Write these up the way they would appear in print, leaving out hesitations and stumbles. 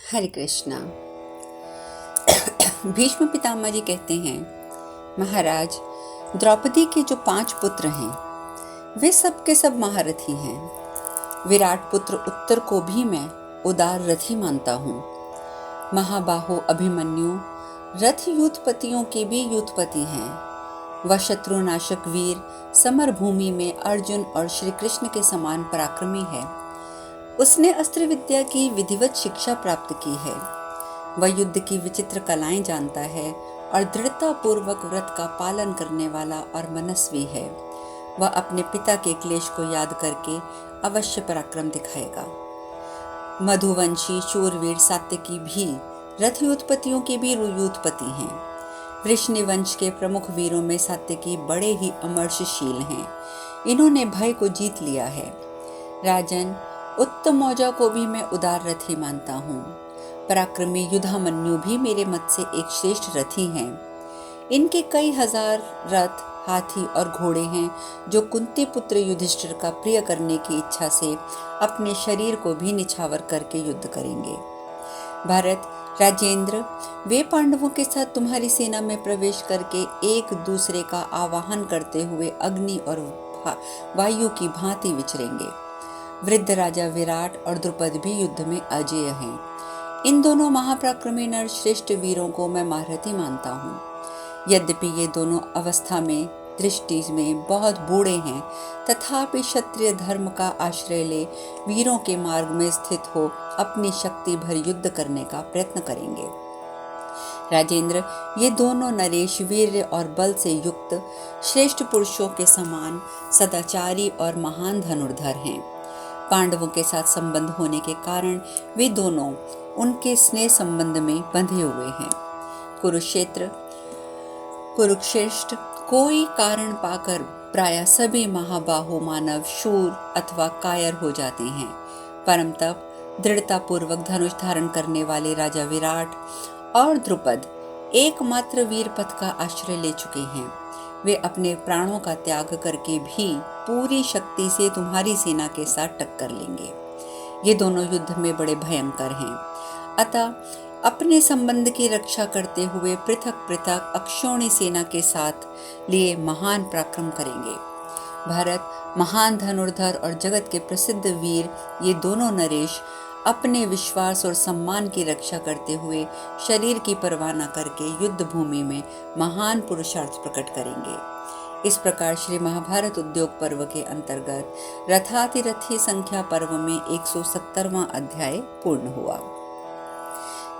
हरे कृष्णा। भीष्म पितामह जी कहते हैं, महाराज, द्रौपदी के जो 5 पुत्र हैं वे सब के सब महारथी हैं। विराट पुत्र उत्तर को भी मैं उदार रथी मानता हूँ। महाबाहो अभिमन्यु रथ यूथपतियों के भी यूथपति हैं। वह शत्रुनाशक वीर समर भूमि में अर्जुन और श्री कृष्ण के समान पराक्रमी है। उसने अस्त्र विद्या की विधिवत शिक्षा प्राप्त की है। वह युद्ध की विचित्र कलाएं जानता है और दृढ़ता पूर्वक व्रत का पालन करने वाला और मनस्वी है। वह अपने पिता के क्लेश को याद करके अवश्य पराक्रम दिखाएगा। मधुवंशी शूरवीर सात्यकी भी रथ यूथपतियों के भी यूथपति हैं। वृष्णिवंश के प्रमुख वीरों में सात्यकी बड़े ही अमर्षशील हैं। इन्होंने भय को जीत लिया है। राजन, उत्तमौजा को भी मैं उदार रथी मानता हूँ। पराक्रमी युधामन्यु भी मेरे मत से एक श्रेष्ठ रथी हैं। इनके कई हजार रथ, हाथी और घोड़े हैं जो कुंती पुत्र युधिष्ठिर का प्रिय करने की इच्छा से अपने शरीर को भी निछावर करके युद्ध करेंगे। भरत, राजेंद्र, वे पांडवों के साथ तुम्हारी सेना में प्रवेश करके एक दूसरे का आवाहन करते हुए अग्नि और वायु की भांति विचरेंगे। वृद्ध राजा विराट और द्रुपद भी युद्ध में अजेय हैं। इन दोनों महापराक्रमी नर श्रेष्ठ वीरों को मैं महारथी मानता हूँ। यद्यपि ये दोनों अवस्था में दृष्टि में बहुत बूढ़े हैं, तथापि क्षत्रिय धर्म का आश्रय ले वीरों के मार्ग में स्थित हो अपनी शक्ति भर युद्ध करने का प्रयत्न करेंगे। राजेंद्र, ये दोनों नरेश वीर्य और बल से युक्त श्रेष्ठ पुरुषों के समान सदाचारी और महान धनुर्धर हैं। पांडवों के साथ संबंध होने के कारण वे दोनों उनके स्नेह संबंध में बंधे हुए हैं। कुरुक्षेत्र कोई कारण पाकर प्राय सभी महाबाहु मानव शूर अथवा कायर हो जाते हैं। परम तप दृढ़ता पूर्वक धनुष धारण करने वाले राजा विराट और द्रुपद एकमात्र वीर पथ का आश्रय ले चुके हैं। वे अपने प्राणों का त्याग करके भी पूरी शक्ति से तुम्हारी सेना के साथ टक्कर लेंगे। ये दोनों युद्ध में बड़े भयंकर हैं। अतः अपने संबंध की रक्षा करते हुए पृथक पृथक अक्षौणी सेना के साथ लिए महान पराक्रम करेंगे। भरत, महान धनुर्धर और जगत के प्रसिद्ध वीर ये दोनों नरेश अपने विश्वास और सम्मान की रक्षा करते हुए शरीर की परवाह न करके युद्ध भूमि में महान पुरुषार्थ प्रकट करेंगे। इस प्रकार श्री महाभारत उद्योग पर्व के अंतर्गत रथातिरथी संख्या पर्व में 170वां अध्याय पूर्ण हुआ।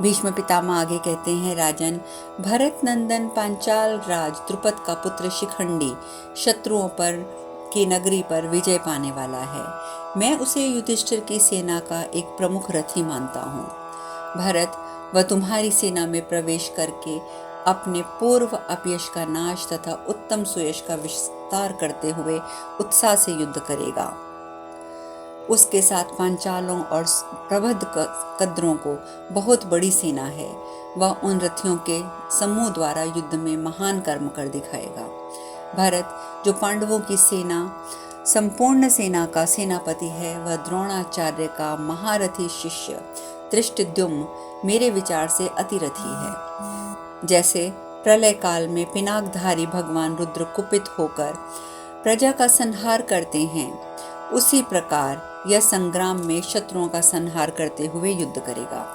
भीष्म पितामह आगे कहते हैं, राजन, भरत नंदन पांचाल राज द्रुपद का पुत्र शिखंडी शत्रुओं पर की नगरी पर विजय पाने वाला है। मैं उसे युधिष्ठिर की सेना का एक प्रमुख रथी मानता हूँ। भरत, वह तुम्हारी सेना में प्रवेश करके अपने पूर्व अपयश का नाश तथा उत्तम सुयश का विस्तार करते हुए उत्साह से युद्ध करेगा। उसके साथ पांचालों और प्रबुद्ध कद्रों को बहुत बड़ी सेना है। वह उन रथियों के समूह द्वारा युद्ध में महान कर्म कर दिखाएगा। भरत, जो पांडवों की सेना संपूर्ण सेना का सेनापति है, वह द्रोणाचार्य का महारथी शिष्य धृष्टद्युम्न मेरे विचार से अतिरथी है। जैसे प्रलय काल में पिनाकधारी भगवान रुद्र कुपित होकर प्रजा का संहार करते हैं, उसी प्रकार यह संग्राम में शत्रुओं का संहार करते हुए युद्ध करेगा।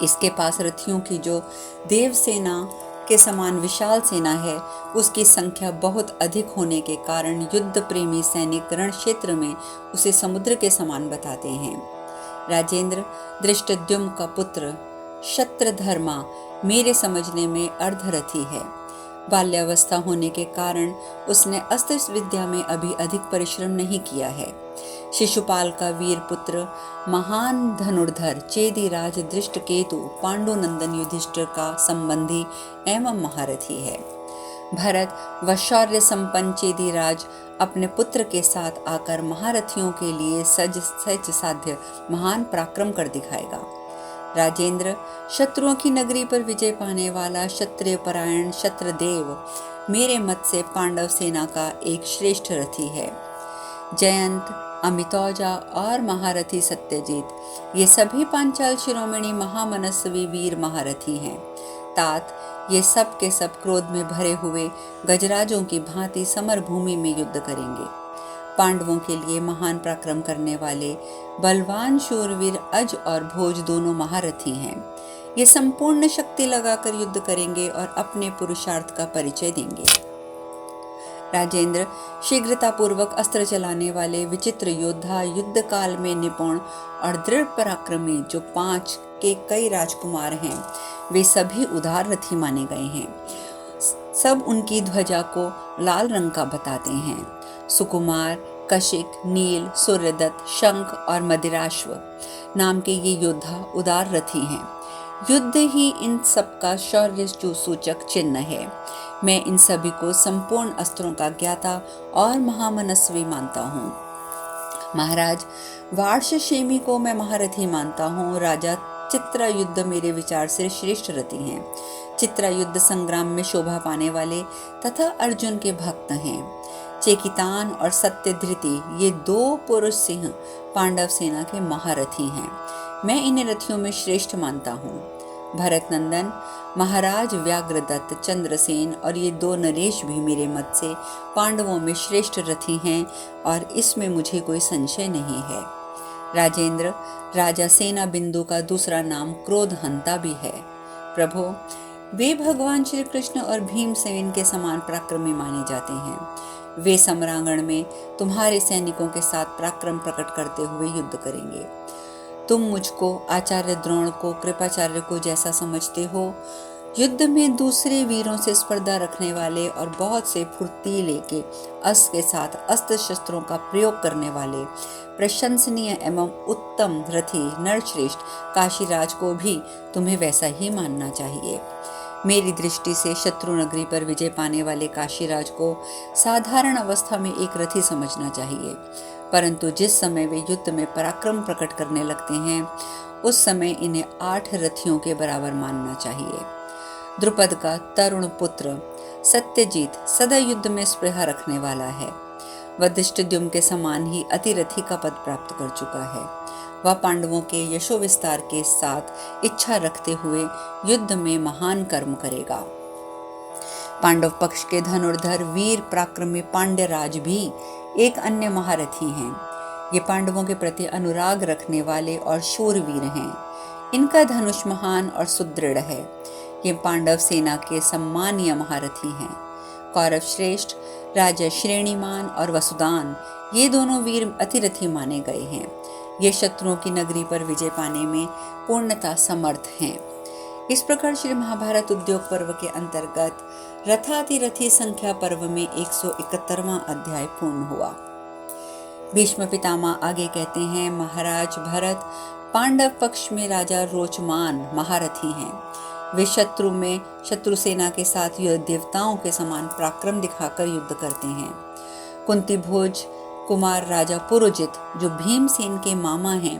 इसके पास रथियों की जो देव सेना के समान विशाल सेना है, उसकी संख्या बहुत अधिक होने के कारण युद्ध प्रेमी सैनिक रण क्षेत्र में उसे समुद्र के समान बताते हैं। राजेंद्र, धृष्टद्युम्न का पुत्र शत्रधर्मा मेरे समझने में अर्धरथी है। बाल्यावस्था होने के कारण उसने अस्त्र विद्या में अभी अधिक परिश्रम नहीं किया है। शिशुपाल का वीर पुत्र महान धनुर्धर चेदीराज दृष्टकेतु पांडुनंदन युधिष्ठिर का संबंधी एवं महारथी है। भरत, व शौर्य संपन्न चेदीराज अपने पुत्र के साथ आकर महारथियों के लिए सज साध्य महान पराक्रम कर दिखाएगा। राजेंद्र, शत्रुओं की नगरी पर विजय पाने वाला क्षत्रिय परायण शत्रदेव मेरे मत से पांडव सेना का एक श्रेष्ठ रथी है। जयंत, अमितौजा और महारथी सत्यजीत ये सभी पांचाल शिरोमणि महामनस्वी वीर महारथी हैं। तात ये सब के सब क्रोध में भरे हुए गजराजों की भांति समर भूमि में युद्ध करेंगे। पांडवों के लिए महान पराक्रम करने वाले बलवान शूरवीर अज और भोज दोनों महारथी हैं। ये संपूर्ण शक्ति लगाकर युद्ध करेंगे और अपने पुरुषार्थ का परिचय देंगे। राजेंद्र शीघ्रतापूर्वक अस्त्र चलाने वाले विचित्र योद्धा, युद्ध काल में निपुण और दृढ़ पराक्रमी जो 5 के कई राजकुमार हैं, वे सभी उदार रथी माने गए हैं। सब उनकी ध्वजा को लाल रंग का बताते हैं। सुकुमार, कशिक, नील, सूर्यदत्त, शंख और मदिराश्व नाम के ये योद्धा उदार रथी हैं। युद्ध ही इन सबका शौर्य सूचक चिन्ह है। मैं इन सभी को संपूर्ण अस्त्रों का ज्ञाता और महामनस्वी मानता हूँ। महाराज वार्षशेमी को मैं महारथी मानता हूँ। राजा चित्रा युद्ध मेरे विचार से श्रेष्ठ रथी हैं। चित्रा युद्ध संग्राम में शोभा पाने वाले तथा अर्जुन के भक्त हैं। चेकितान और सत्यधृति ये 2 पुरुष सिंह पांडव सेना के महारथी हैं। मैं इन रथियों में श्रेष्ठ मानता हूँ। भरत नंदन, महाराज व्याघ्रदत्त, चंद्रसेन और ये 2 नरेश भी मेरे मत से पांडवों में श्रेष्ठ रथी हैं और इसमें मुझे कोई संशय नहीं है। राजेंद्र, राजा सेना बिंदु का दूसरा नाम क्रोधहंता भी है। प्रभु, वे भगवान श्री कृष्ण और भीमसेन के समान पराक्रमी माने जाते हैं। वे समरांगण में तुम्हारे सैनिकों के साथ पराक्रम प्रकट करते हुए युद्ध करेंगे। तुम मुझको, आचार्य द्रोण को, कृपाचार्य को जैसा समझते हो, युद्ध में दूसरे वीरों से स्पर्धा रखने वाले और बहुत से फुर्तीले के अस्त्र के साथ अस्त्र शस्त्रों का प्रयोग करने वाले प्रशंसनीय एवं उत्तम रथी नरश्रेष्ठ काशीराज को भी तुम्हें वैसा ही मानना चाहिए। मेरी दृष्टि से शत्रु नगरी पर विजय पाने वाले काशीराज को साधारण अवस्था में एक रथी समझना चाहिए, परंतु जिस समय वे युद्ध में पराक्रम प्रकट करने लगते हैं उस समय इन्हें 8 रथियों के बराबर मानना चाहिए। द्रुपद का तरुण पुत्र सत्यजीत सदा युद्ध में स्पृहा रखने वाला है। वह धृष्टद्युम्न के समान ही अतिरथी का पद प्राप्त कर चुका है। वह पांडवों के यशो विस्तार के साथ इच्छा रखते हुए युद्ध में महान कर्म करेगा। पांडव पक्ष के धनुर्धर वीर पराक्रमी पांड्यराज भी एक अन्य महारथी हैं। ये पांडवों के प्रति अनुराग रखने वाले और शूरवीर हैं। इनका धनुष महान और सुदृढ़ है। ये पांडव सेना के सम्मानीय महारथी हैं। कौरव श्रेष्ठ राजा श्रेणीमान और वसुदान ये दोनों वीर अतिरथी माने गए हैं। ये शत्रुओं की नगरी पर विजय पाने में पूर्णतः समर्थ हैं। इस प्रकार श्री महाभारत उद्योग पर्व के अंतर्गत रथातिरथी संख्या पर्व में 171वां अध्याय पूर्ण हुआ। भीष्म पितामह आगे कहते हैं, महाराज भरत पांडव पक्ष में राजा रोचमान महारथी हैं। वे शत्रु सेना के साथ देवताओं के समान पराक्रम दिखाकर युद्ध करते हैं। कुंती भोज कुमार राजा पुरोजित जो भीमसेन के मामा हैं,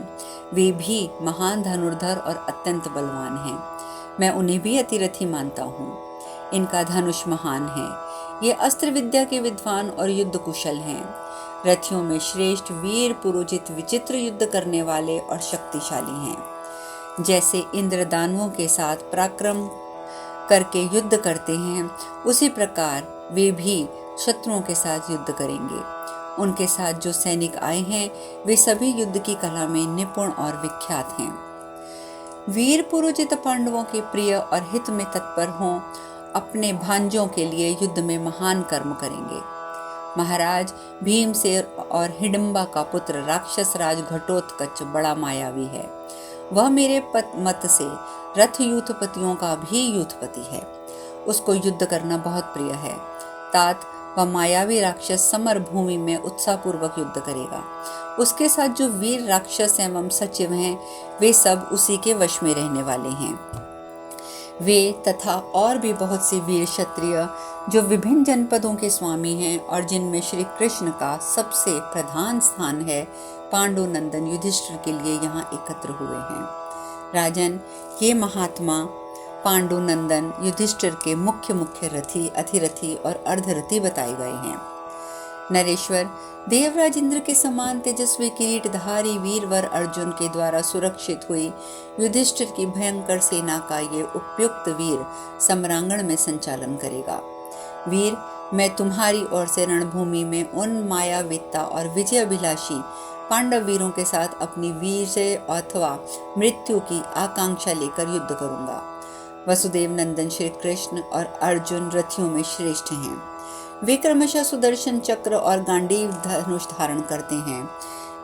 वे भी महान धनुर्धर और अत्यंत बलवान हैं। मैं उन्हें भी अतिरथी मानता हूँ। इनका धनुष महान है। ये अस्त्र विद्या के विद्वान और युद्ध कुशल हैं। रथियों में श्रेष्ठ वीर पुरोजित विचित्र युद्ध करने वाले और शक्तिशाली हैं। जैसे इंद्र दानवों के साथ पराक्रम करके युद्ध करते हैं, उसी प्रकार वे भी शत्रुओं के साथ युद्ध करेंगे। उनके साथ जो सैनिक आए हैं वे सभी युद्ध की कला में निपुण और विख्यात हैं। वीर पुरोजित पांडवों के प्रिय और हित में तत्पर हों, अपने भांजों के लिए युद्ध में महान कर्म करेंगे। महाराज भीमसेन और हिडिंबा का पुत्र राक्षस राज घटोत्कच बड़ा मायावी है। वह मेरे मत से रथ यूथपतियों का भी यूथपति है। उसको युद्ध करना बहुत प्रिय है। तात वह मायावी राक्षस समर भूमि में उत्साहपूर्वक युद्ध करेगा। उसके साथ जो वीर राक्षस एवं सचिव हैं, वे सब उसी के वश में रहने वाले हैं। वे तथा और भी बहुत से वीर क्षत्रिय जो विभिन्न जनपदों के स्वामी हैं और जिनमें श्री कृष्ण का सबसे प्रधान स्थान है, पांडु नंदन युधिष्ठिर के लिए यहाँ एकत्र हुए हैं। राजन, ये महात्मा पांडु नंदन युधिष्ठिर के मुख्य रथी, अथिरथी और अर्धरथी बताए गए हैं। नरेश्वर, देवराज इंद्र के समान तेजस्वी किरीटधारी वीरवर अर्जुन के द्वारा सुरक्षित हुई युधिष्ठिर की भयंकर सेना का ये उपयुक्त वीर सम्रांगण में संचालन करेगा। वीर, मैं तुम्हारी ओर से रणभूमि में उन मायाविता और विजयाभिलाषी पांडव वीरों के साथ अपनी वीर अथवा मृत्यु की आकांक्षा लेकर युद्ध करूंगा। वसुदेव नंदन श्री कृष्ण और अर्जुन रथियों में श्रेष्ठ हैं। वे क्रमशः सुदर्शन चक्र और गांडीव धनुष धारण करते हैं।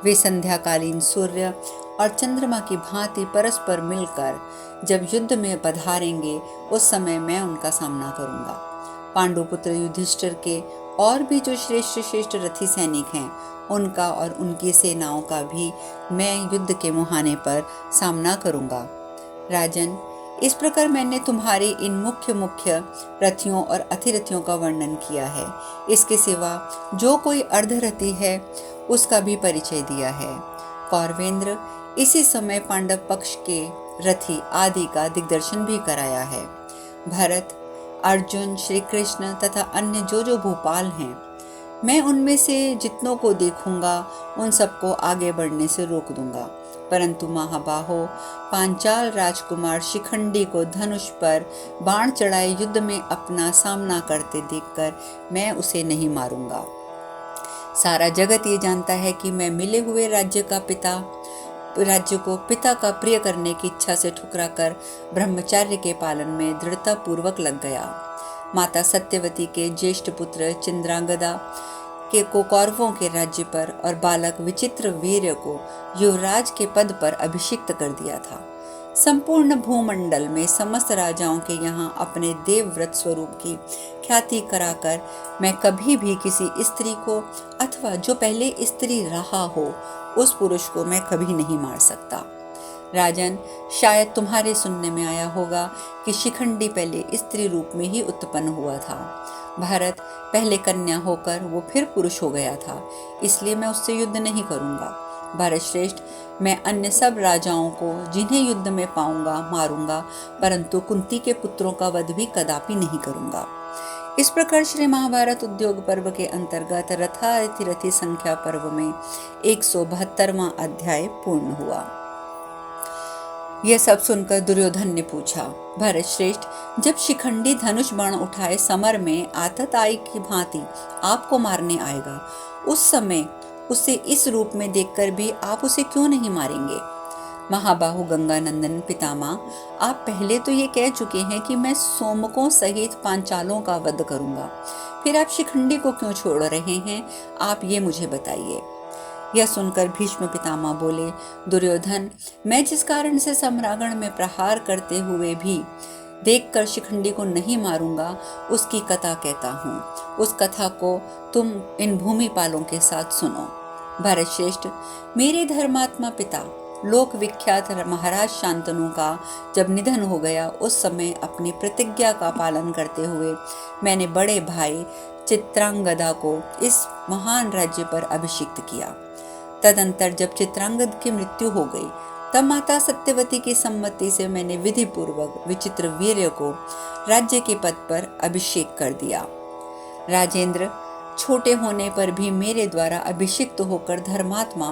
वे संध्याकालीन सूर्य और चंद्रमा की भांति परस्पर मिलकर जब युद्ध में पधारेंगे, उस समय मैं उनका सामना करूंगा। पांडुपुत्र युधिष्ठिर के और भी जो श्रेष्ठ श्रेष्ठ रथी सैनिक हैं, उनका और उनकी सेनाओं का भी मैं युद्ध के मुहाने पर सामना करूंगा। राजन, इस प्रकार मैंने तुम्हारे इन मुख्य मुख्य रथियों और अथिरथियों का वर्णन किया है। इसके सिवा जो कोई अर्धरथी है, उसका भी परिचय दिया है। कौरवेंद्र, इसी समय पांडव पक्ष के रथी आदि का दिग्दर्शन भी कराया है। भरत, अर्जुन, श्री कृष्ण तथा अन्य जो जो भूपाल हैं, मैं उनमें से जितनों को देखूंगा उन सबको आगे बढ़ने से रोक दूंगा। परंतु महाबाहो, पांचाल राजकुमार शिखंडी को धनुष पर बाण चढ़ाए युद्ध में अपना सामना करते देखकर मैं उसे नहीं मारूंगा। सारा जगत ये जानता है कि मैं मिले हुए राज्य को पिता का प्रिय करने की इच्छा से ठुकराकर ब्रह्मचर्य के पालन में दृढ़ता पूर्वक लग गया। माता सत्यवती के ज्येष्ठ पुत्र चिंद्रांगदा को कौरवों के राज्य पर और बालक विचित्र वीर्य को युवराज के पद पर अभिषिक्त कर दिया था। संपूर्ण भूमंडल में समस्त राजाओं के यहाँ अपने देवव्रत स्वरूप की ख्याति कराकर मैं कभी भी किसी स्त्री को अथवा जो पहले स्त्री रहा हो उस पुरुष को मैं कभी नहीं मार सकता। राजन, शायद तुम्हारे सुनने में आया होगा कि शिखंडी पहले स्त्री रूप में ही उत्पन्न हुआ था। भारत, पहले कन्या होकर वो फिर पुरुष हो गया था, इसलिए मैं उससे युद्ध नहीं करूंगा। भारत श्रेष्ठ, मैं अन्य सब राजाओं को जिन्हें युद्ध में पाऊंगा मारूंगा, परंतु कुंती के पुत्रों का वध भी कदापि नहीं करूंगा। इस प्रकार श्री महाभारत उद्योग पर्व के अंतर्गत रथातिरथी संख्या पर्व में 172वां अध्याय पूर्ण हुआ। यह सब सुनकर दुर्योधन ने पूछा, भरत श्रेष्ठ, जब शिखंडी धनुष बाण उठाए समर में आतताई की भांति आपको मारने आएगा, उस समय उसे इस रूप में देखकर भी आप उसे क्यों नहीं मारेंगे? महाबाहु गंगानंदन पितामह, आप पहले तो ये कह चुके हैं कि मैं सोमकों सहित पांचालों का वध करूंगा, फिर आप शिखंडी को क्यों छोड़ रहे हैं? आप ये मुझे बताइए। यह सुनकर भीष्म पितामह बोले, दुर्योधन, मैं जिस कारण से सम्रांगण में प्रहार करते हुए भी देखकर शिखंडी को नहीं मारूंगा, उसकी कथा कहता हूँ। उस कथा को तुम इन भूमिपालों के साथ सुनो। भरत श्रेष्ठ, मेरे धर्मात्मा पिता लोक विख्यात महाराज शांतनु का जब निधन हो गया, उस समय अपनी प्रतिज्ञा का पालन करते हुए मैंने बड़े भाई चित्रांगदा को इस महान राज्य पर अभिषिक्त किया। तदंतर जब चित्रांगद की मृत्यु हो गई, तब माता सत्यवती की सम्मति से मैंने विधि पूर्वक विचित्र वीर्य को राज्य के पद पर अभिषेक कर दिया। राजेंद्र, छोटे होने पर भी मेरे द्वारा अभिषिक्त होकर धर्मात्मा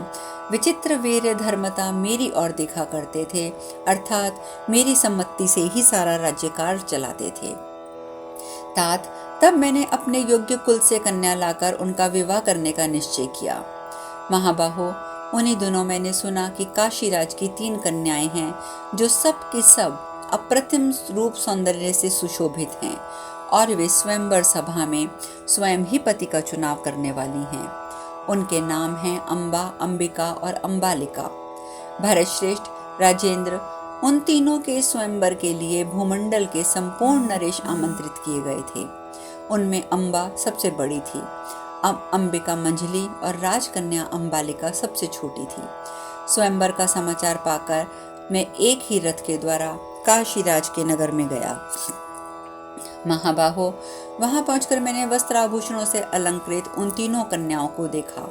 विचित्र वीर्य धर्मता मेरी ओर देखा करते थे, अर्थात मेरी सम्मति से ही सारा राज्यकाल चलाते थे। तात, तब मैंने अपने योग्य कुल से कन्या लाकर उनका विवाह करने का निश्चय किया। महाबाहो, उन्हीं दिनों मैंने सुना कि काशीराज की 3 कन्याएं हैं, जो सब की सब अप्रतिम रूप सौंदर्य से सुशोभित हैं और वे स्वयंवर सभा में स्वयं ही पति का चुनाव करने वाली हैं। उनके नाम हैं अम्बा, अंबिका और अम्बालिका। भरत श्रेष्ठ, राजेंद्र, उन तीनों के स्वयंवर के लिए भूमंडल के संपूर्ण नरेश आमंत्रित किए गए थे। उनमें अम्बा सबसे बड़ी थी, अंबिका मंझली और राजकन्या अम्बालिका सबसे छोटी थी। स्वयंवर का समाचार पाकर मैं एक ही रथ के द्वारा काशीराज के नगर में गया। महाबाहो, वहां पहुंचकर मैंने वस्त्राभूषणों से अलंकृत उन तीनों कन्याओं को देखा।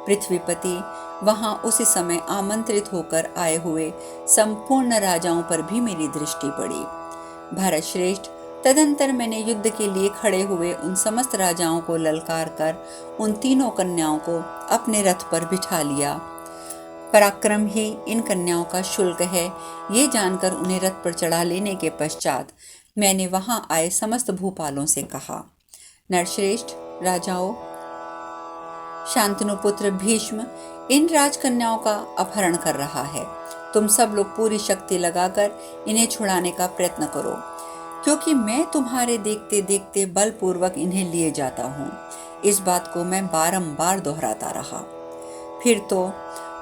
पृथ्वीपति वहां उसी समय आमंत्रित होकर आए हुए संपूर्ण राजाओं पर भी मेरी दृष्टि पड़ी। भारत श्रेष्ठ, तदंतर मैंने युद्ध के लिए खड़े हुए उन समस्त राजाओं को ललकार कर उन तीनों कन्याओं को अपने रथ पर बिठा लिया। पराक्रम ही इन कन्याओं का शुल्क है, ये जानकर उन्हें रथ पर चढ़ा लेने के पश्चात मैंने वहां आए समस्त भूपालों से कहा, नरश्रेष्ठ राजाओं, शांतनु पुत्र भीष्म इन राजकन्याओं का अपहरण कर रहा है। तुम सब लोग पूरी शक्ति लगाकर इन्हें छुड़ाने का प्रयत्न करो, क्योंकि मैं तुम्हारे देखते देखते बलपूर्वक इन्हें लिए जाता हूँ। इस बात को मैं बारंबार दोहराता रहा। फिर तो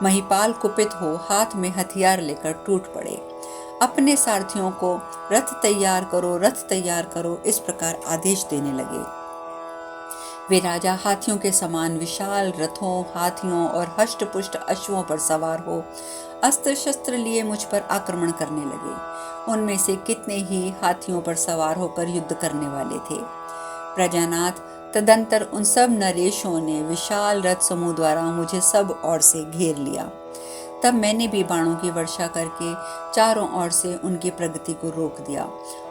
महिपाल कुपित हो हाथ में हथियार लेकर टूट पड़े। अपने सारथियों को रथ तैयार करो, रथ तैयार करो, इस प्रकार आदेश देने लगे। वे राजा हाथियों के समान विशाल रथों, हाथियों और हष्टपुष्ट अश्वों पर सवार हो अस्त्र शस्त्र लिए मुझ पर आक्रमण करने लगे। उनमें से कितने ही हाथियों पर सवार होकर युद्ध करने वाले थे। प्रजानाथ तदंतर उन सब नरेशों ने विशाल रथ समूह द्वारा मुझे सब ओर से घेर लिया। तब मैंने भी बाणों की वर्षा करके चारों ओर से उनकी प्रगति को रोक दिया,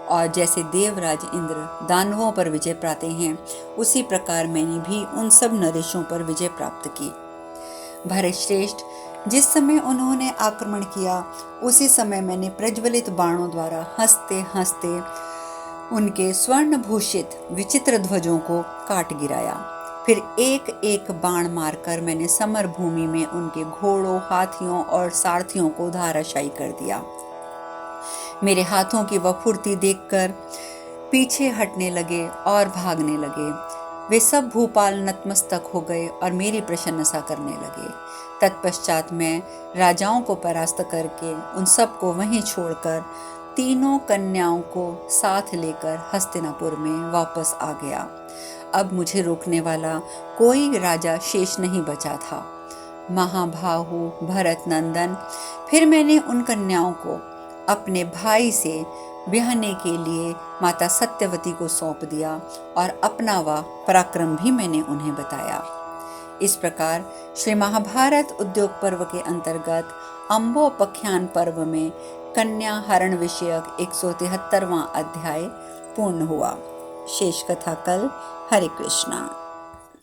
और जैसे देवराज इंद्र दानवों पर विजय पाते हैं, उसी प्रकार मैंने भी उन सब नरेशों पर विजय प्राप्त की। भरतश्रेष्ठ, जिस समय उन्होंने आक्रमण किया, उसी समय मैंने प्रज्वलित बाणों द्वारा हंसते हंसते उनके स्वर्ण भूषित विचित्र ध्वजों को काट गिराया। फिर एक एक बाण मारकर मैंने समर भूमि में उनके घोड़ों, हाथियों और सारथियों को धराशायी कर दिया। मेरे हाथों की वह फुर्ती देखकर पीछे हटने लगे और भागने लगे। वे सब भूपाल नतमस्तक हो गए और मेरी प्रशंसा करने लगे। तत्पश्चात मैं राजाओं को परास्त करके उन सबको वहीं छोड़कर तीनों कन्याओं को साथ लेकर हस्तिनापुर में वापस आ गया। अब मुझे रोकने वाला कोई राजा शेष नहीं बचा था। महाबाहु भरत नंदन, फिर मैंने उन कन्याओं को अपने भाई से ब्याहने के लिए माता सत्यवती को सौंप दिया, और अपना वह पराक्रम भी मैंने उन्हें बताया। इस प्रकार श्री महाभारत उद्योग पर्व के अंतर्गत अम्बोपख्यान पर्व में कन्या हरण विषयक 173वां अध्याय पूर्ण हुआ। शेष कथा कल। हरे कृष्णा।